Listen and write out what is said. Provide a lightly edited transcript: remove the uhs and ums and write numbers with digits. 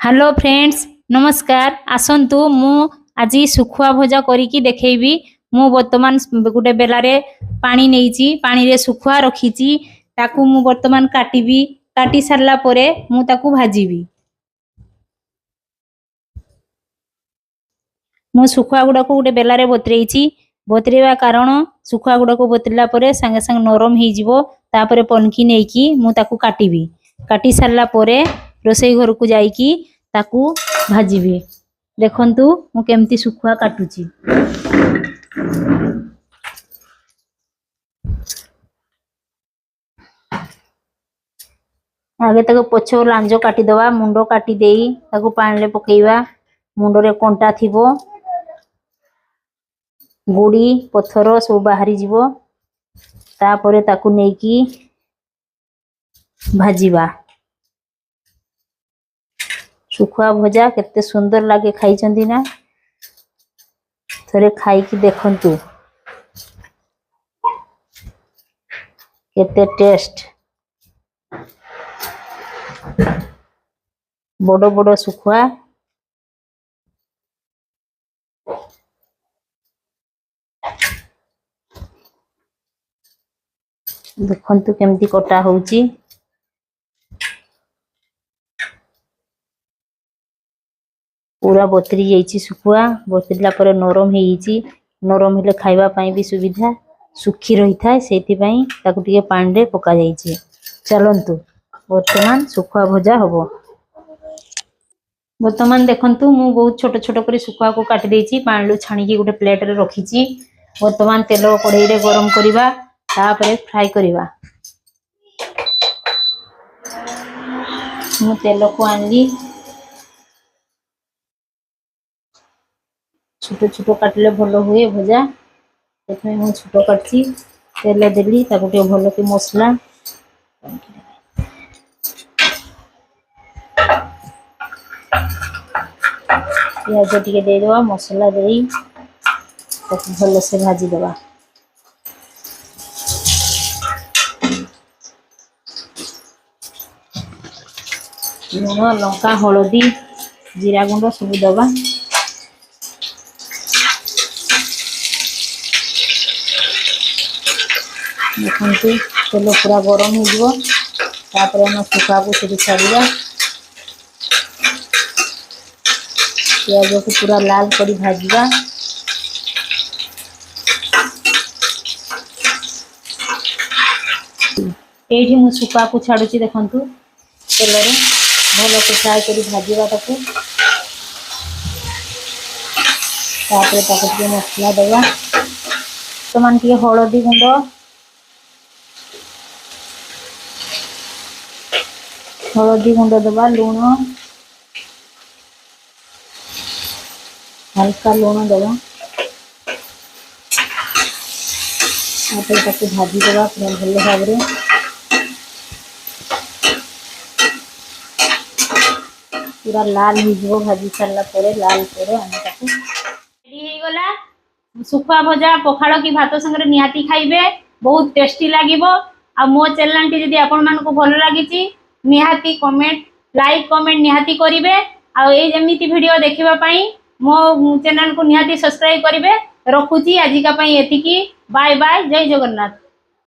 Hello friends नमस्कार आसंतु मु आज सुखुआ भजा करिकी देखैबी। मु वर्तमान गोटे बेलारे पानी नेइची, पानी रे सुखुआ रखीची, ताकू मु वर्तमान काटिबी। काटी सारला परे मु ताकू भाजीबी। मु सुखुआ गुडा को गोटे बेलारे बतरेइची। बतरेवा कारण सुखुआ गुडा को बतरला परे संगे संग नरम हेइ जिवो। तापरे पनकी नेइकी मु ताकू काटिबी। काटी सारला परे रोसई घर को जाइकी ताकू भाजीबी। देखंतु मु केमती सुखुआ काटुची। आगे ताको पछो लांजो काटी दवा, मुंडो काटी देई ताको पानी रे पकेइबा। मुंडो रे कंटा थिबो, गुड़ी पत्थर सब बाहरी जीवो। तापरे ताकू नेकी भाजीबा। सुखुआ भजा केते सुंदर लागे, खाई चंदी ना? थरे खाई की देखंतु केते टेस्ट। बड़ो बड़ो सुखुआ देखंतु केमती कटा होउची। पूरा बतरी जाइची सुखुआ। बतरीला परे नरम हेइची। नरम हेले खाइबा पई भी सुविधा। सुखी रही थाए सेति पई ताकू टिके पानी रे पका जाइची। चलंतु वर्तमान सुखुआ भजा हबो। वर्तमान देखंतु मु बहुत छोट छोट करी सुखुआ को काटी देइची। पानी लो छाणी की गोटे प्लेट रे रखीची। वर्तमान तेल कढ़ाई रे गरम करिबा, तापरे फ्राई करिबा। मु तेल को आनली, छोटो छोटो काटले भलो हुए भजा। देखमे मु छोटो काटची। तेल देली ताको के भलो के मसला प्याज टिके दे देवा। मसला देई ताको भलो से भाजी देवा। लूण लंका हलदी जीरा गुंड सब दबा। देखंतु तेल पूरा गरम हो जिवो। तापरे हम सुखा को सेठी छाड़िबा। प्याज को पूरा लाल करी भाजीबा। एठी मु सुखा को छाडुची। देखंतु तेल रे भलो से फ्राई करी भाजीबा ताकू। तापरे ताकू के मसला देबा। तमान के हळदी गुंड, हळदी गुंड दबा, लूण हल्का लूण दबा। तापरे ताकू भाजी देबा पूरा भलो भाबरे। पूरा लाल हो जिवो। भाजी सारला परे लाल परे हम ताकू रेडी हे गला। सुखुआ भजा पखाड़ की भात संगे निहाती खाइबे, बहुत टेस्टी लागिबो। आ मो चैनल टी जदी आपन मान को भलो लागिची निहाती कमेंट लाइक कमेंट निहाती करिवे। आ ए जेमिति वीडियो देखिबा पई मो चैनल को निहाती सब्सक्राइब करिवे। रखुची आजिका पई एतिकी। Bye bye. जय जगन्नाथ।